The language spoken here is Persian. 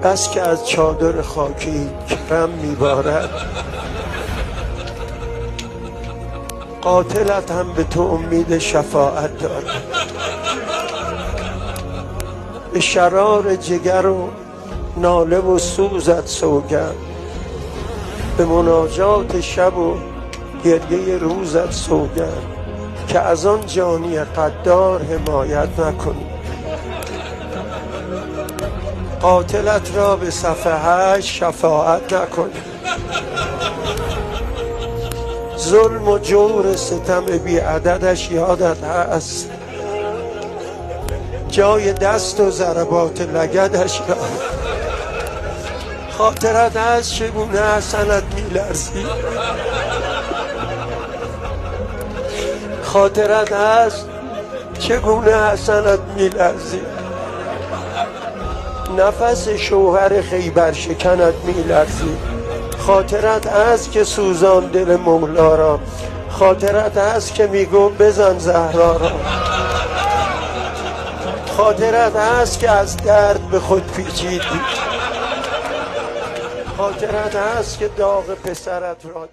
بس که از چادر خاکی کرم میبارد، قاتلت هم به تو امید شفاعت دارد. به شرار جگر و ناله و سوزت سوگند، به مناجات شب و گریه روزت سوگند که از آن جانی قدار حمایت نکنی. قاتلت را به صفحه شفاعت نکنی. ظلم و جور ستم بی عددش یادت هست، جای دست و ضربات لگدش یادت. خاطرت هست چگونه حسنت میلرزید، خاطرت هست چگونه حسنت میلرزید، نفس شوهر خیبر شکنت میلرزید. خاطرت هست که سوزان دل مولا را، خاطرت هست که میگو بزن زهرا را، خاطرت هست که از درد به خود پیچیدی، خاطرت هست که داغ پسرت را